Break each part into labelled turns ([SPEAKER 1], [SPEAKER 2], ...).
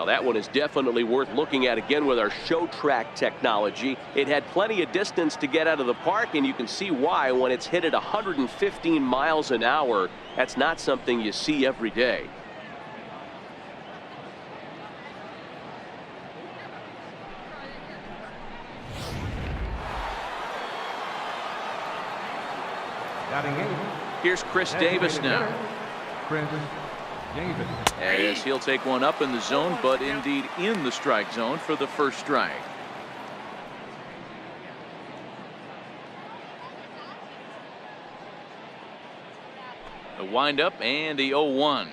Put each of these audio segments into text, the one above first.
[SPEAKER 1] that one is definitely worth looking at again with our show track technology. It had plenty of distance to get out of the park, and you can see why when it's hit at 115 miles an hour. That's not something you see every day. Here's Chris Davis now. As he'll take one up in the zone, but indeed in the strike zone for the first strike. The windup and the 0-1.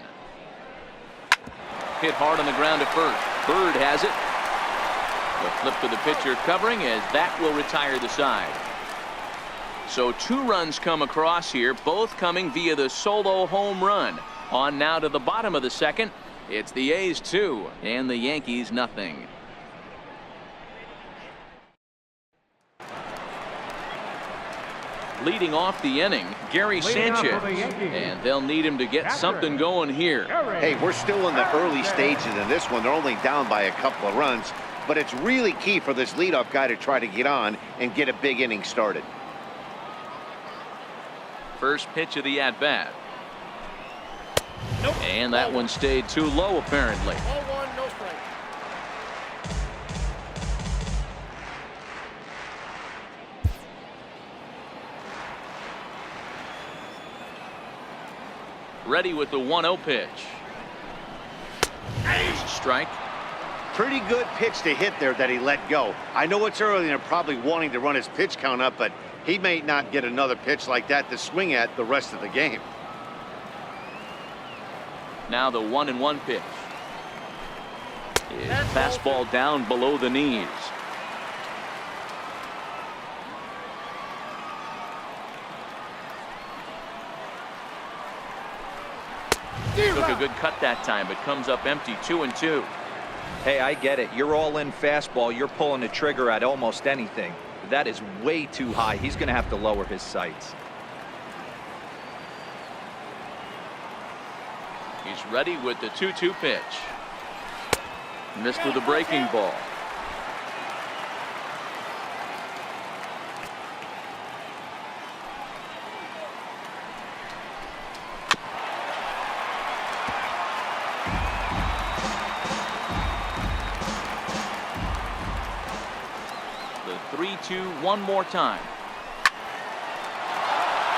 [SPEAKER 1] Hit hard on the ground at first. Bird has it. The flip to the pitcher covering as that will retire the side. So 2 runs come across here, both coming via the solo home run. On now to the bottom of the second. It's the A's 2 and the Yankees nothing. Leading off the inning, Gary Sanchez, and they'll need him to get something going here.
[SPEAKER 2] Hey, we're still in the early stages of this one. They're only down by a couple of runs, but it's really key for this leadoff guy to try to get on and get a big inning started.
[SPEAKER 1] First pitch of the at-bat. Nope. And that one stayed too low, apparently.
[SPEAKER 3] 0-1, no strike.
[SPEAKER 1] Ready with the 1-0 pitch. There's a strike.
[SPEAKER 2] Pretty good pitch to hit there that he let go. I know it's early and they're probably wanting to run his pitch count up, but he may not get another pitch like that to swing at the rest of the game.
[SPEAKER 1] Now the 1-1 pitch. His fastball down below the knees. Took a good cut that time, but comes up empty. 2-2.
[SPEAKER 4] Hey, I get it. You're all in fastball. You're pulling the trigger at almost anything. That is way too high. He's going to have to lower his sights.
[SPEAKER 1] He's ready with the 2-2 pitch. Missed with a breaking ball. The 3-2 one more time.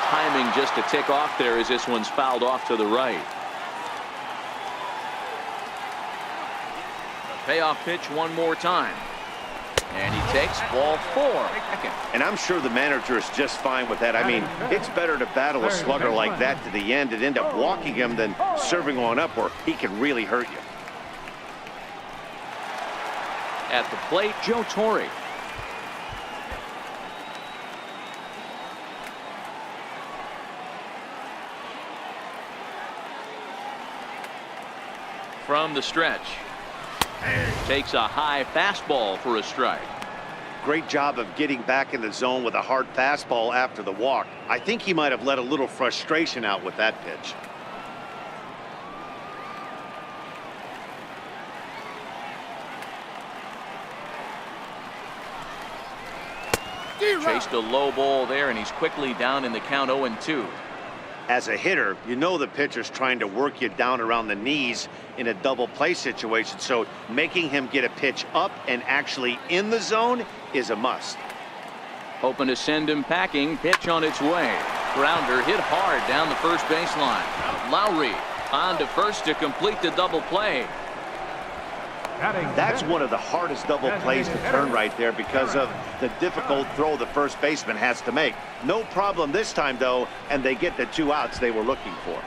[SPEAKER 1] Timing just a tick off there as this one's fouled off to the right. Payoff pitch one more time. And he takes ball 4.
[SPEAKER 2] And I'm sure the manager is just fine with that. I mean, it's better to battle a slugger like that to the end and end up walking him than serving one up where he can really hurt you.
[SPEAKER 1] At the plate, Joe Torre. From the stretch. Takes a high fastball for a strike.
[SPEAKER 2] Great job of getting back in the zone with a hard fastball after the walk. I think he might have let a little frustration out with that pitch.
[SPEAKER 1] Chased a low ball there, and he's quickly down in the count. 0-2.
[SPEAKER 2] As a hitter, you know the pitcher's trying to work you down around the knees in a double play situation, so making him get a pitch up and actually in the zone is a must.
[SPEAKER 1] Hoping to send him packing. Pitch on its way. Grounder hit hard down the first baseline. Lowry on to first to complete the double play.
[SPEAKER 2] That's one of the hardest double plays to turn right there because of the difficult throw the first baseman has to make. No problem this time, though, and they get the 2 outs they were looking for.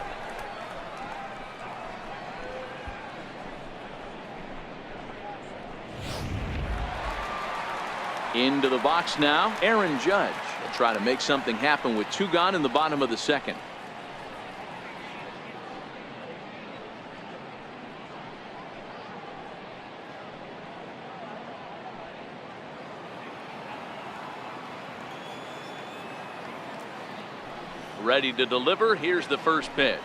[SPEAKER 1] Into the box now, Aaron Judge will try to make something happen with 2 gone in the bottom of the second. Ready to deliver. Here's the first pitch.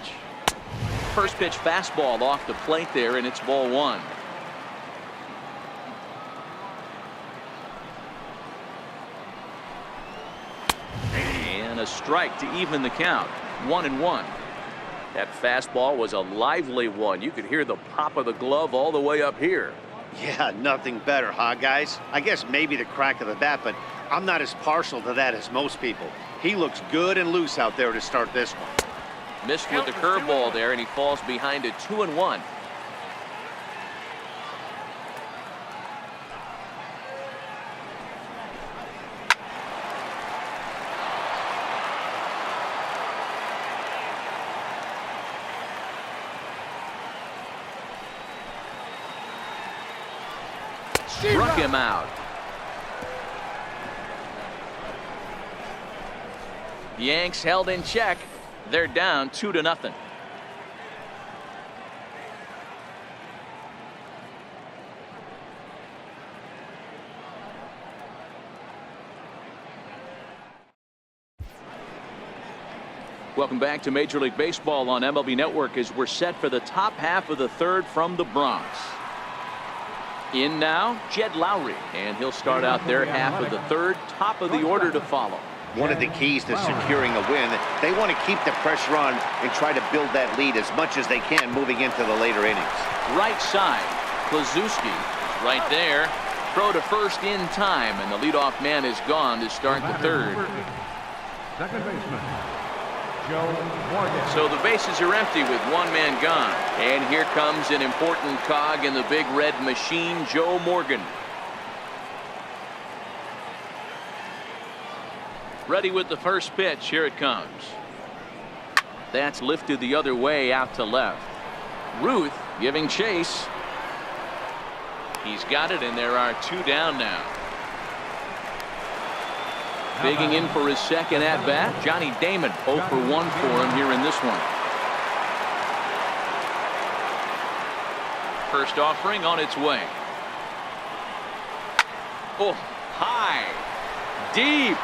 [SPEAKER 1] First pitch fastball off the plate there, and it's ball 1. And a strike to even the count. 1-1. That fastball was a lively one. You could hear the pop of the glove all the way up here.
[SPEAKER 2] Yeah, nothing better, huh, guys? I guess maybe the crack of the bat, but I'm not as partial to that as most people. He looks good and loose out there to start this one.
[SPEAKER 1] Missed with the curveball there, and he falls behind it 2-1. Struck him out. The Yanks held in check. They're down 2-0. Welcome back to Major League Baseball on MLB Network as we're set for the top half of the third from the Bronx. In now, Jed Lowry, and he'll start out their half of the third, top of the order to follow.
[SPEAKER 2] One of the keys to securing a win, they want to keep the pressure on and try to build that lead as much as they can moving into the later innings.
[SPEAKER 1] Right side, Klazuski right there. Throw to first in time, and the leadoff man is gone to start the third.
[SPEAKER 3] Second baseman, Joe Morgan.
[SPEAKER 1] So the bases are empty with one man gone. And here comes an important cog in the big red machine, Joe Morgan. Ready with the first pitch. Here it comes. That's lifted the other way out to left. Ruth giving chase. He's got it, and there are two down now. Digging in for his second at bat, Johnny Damon. 0 for 1 for him here in this one. First offering on its way. Oh, high, deep.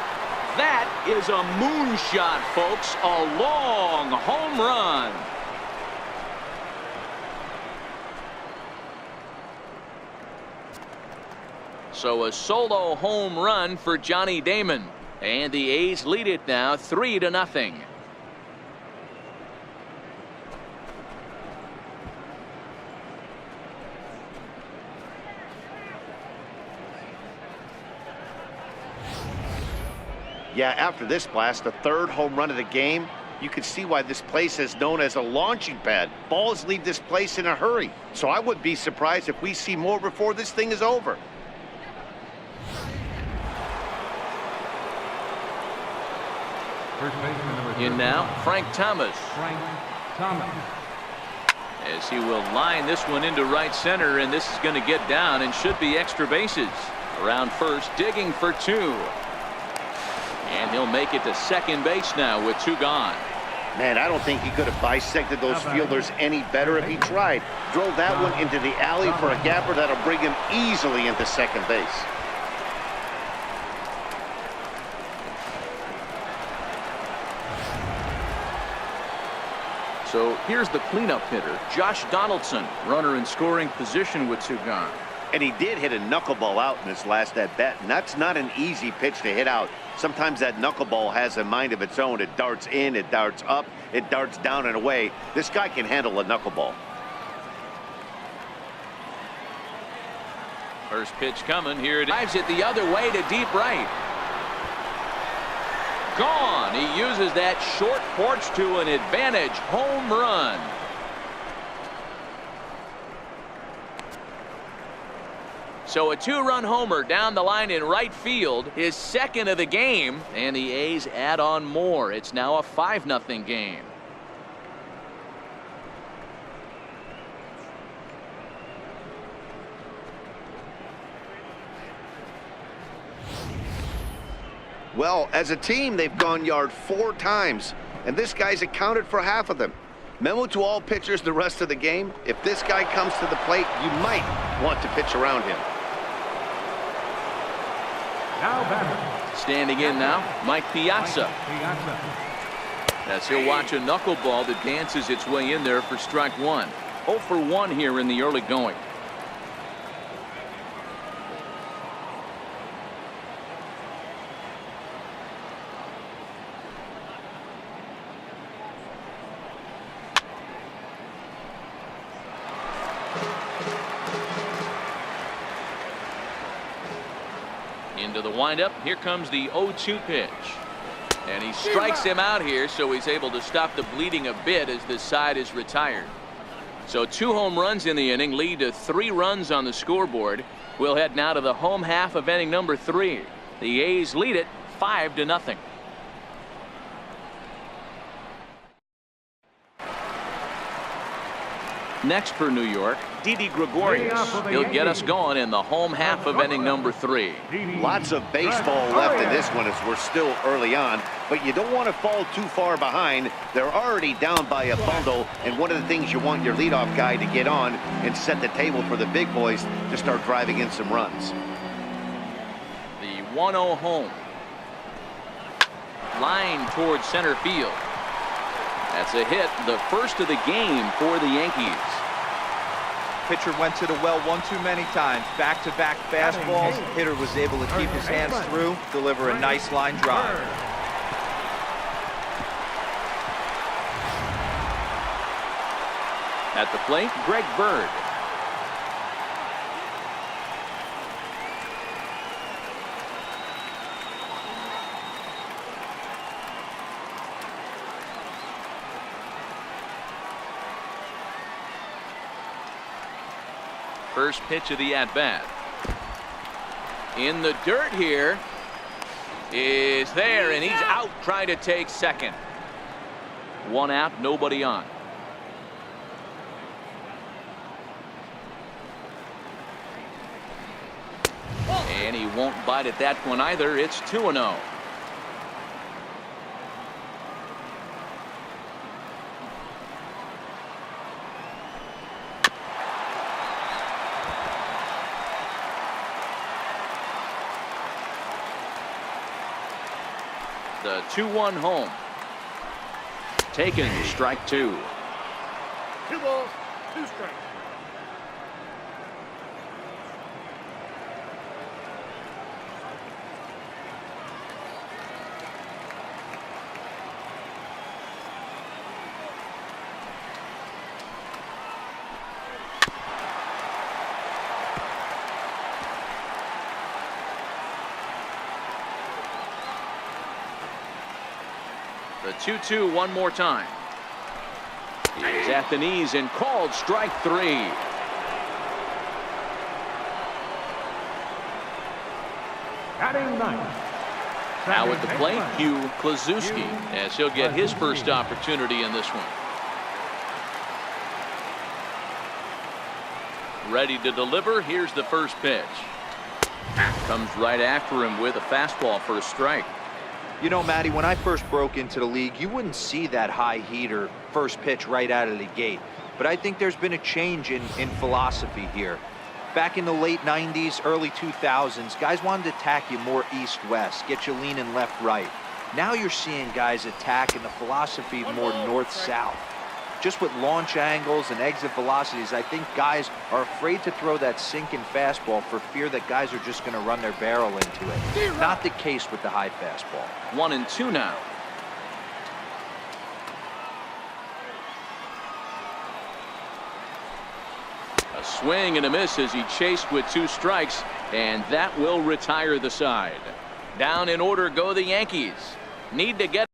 [SPEAKER 1] That is a moonshot, folks. A long home run. So a solo home run for Johnny Damon. And the A's lead it now 3-0.
[SPEAKER 2] Yeah, after this blast, the third home run of the game, you can see why this place is known as a launching pad. Balls leave this place in a hurry. So I would be surprised if we see more before this thing is over.
[SPEAKER 3] First baseman number
[SPEAKER 1] In now, Frank Thomas.
[SPEAKER 3] Frank Thomas.
[SPEAKER 1] As he will line this one into right center, and this is going to get down and should be extra bases. Around first, digging for two. And he'll make it to second base now with two gone.
[SPEAKER 2] Man, I don't think he could have bisected those fielders any better if he tried. Drove that one into the alley for a gapper that'll bring him easily into second base.
[SPEAKER 1] So here's the cleanup hitter, Josh Donaldson, runner in scoring position with two gone.
[SPEAKER 2] And he did hit a knuckleball out in his last at bat, and that's not an easy pitch to hit out. Sometimes that knuckleball has a mind of its own. It darts in, it darts up, it darts down and away. This guy can handle a knuckleball.
[SPEAKER 1] First pitch coming. Here it drives it the other way to deep right. Gone. He uses that short porch to an advantage home run. So a two-run homer down the line in right field, his second of the game, and the A's add on more. It's now a 5-0 game.
[SPEAKER 2] Well, as a team, they've gone yard 4 times, and this guy's accounted for half of them. Memo to all pitchers the rest of the game: if this guy comes to the plate, you might want to pitch around him.
[SPEAKER 3] Now batter.
[SPEAKER 1] Standing in now, Mike Piazza.
[SPEAKER 3] Piazza.
[SPEAKER 1] As he'll watch a knuckleball that dances its way in there for strike one. 0 for 1 here in the early going. To the windup, here comes the 0-2 pitch. And he strikes him out here, so he's able to stop the bleeding a bit as this side is retired. So 2 home runs in the inning lead to 3 runs on the scoreboard. We'll head now to the home half of inning number 3. The A's lead it 5-0. Next for New York, Didi Gregorius. He'll get us going in the home half of inning number 3.
[SPEAKER 2] Lots of baseball left in this one as we're still early on, but you don't want to fall too far behind. They're already down by a bundle, and one of the things you want your leadoff guy to get on and set the table for the big boys to start driving in some runs.
[SPEAKER 1] The 1-0 home. Line towards center field. That's a hit, the first of the game for the Yankees.
[SPEAKER 4] Pitcher went to the well one too many times. Back-to-back fastballs. Hitter was able to keep his hands through, deliver a nice line drive.
[SPEAKER 1] At the plate, Greg Bird. First pitch of the at-bat. In the dirt here is there, and he's out trying to take second. 1 out, nobody on. And he won't bite at that one either. It's 2-0. The 2-1 home. Taken, strike 2.
[SPEAKER 5] 2 balls, 2 strikes.
[SPEAKER 1] The 2-2 one more time. He's at the knees and called strike 3.
[SPEAKER 3] Batting 9.
[SPEAKER 1] Now at the plate, Hugh Klazuski, as he'll get his first opportunity in this one. Ready to deliver. Here's the first pitch. Comes right after him with a fastball for a strike.
[SPEAKER 4] You know, Matty, when I first broke into the league, you wouldn't see that high heater first pitch right out of the gate. But I think there's been a change in philosophy here. Back in the late 90s, early 2000s, guys wanted to attack you more east-west, get you leaning left-right. Now you're seeing guys attack in the philosophy more north-south. Just with launch angles and exit velocities, I think guys are afraid to throw that sinking fastball for fear that guys are just going to run their barrel into it. Not the case with the high fastball.
[SPEAKER 1] 1-2 now. A swing and a miss as he chased with 2 strikes, and that will retire the side. Down in order go the Yankees. Need to get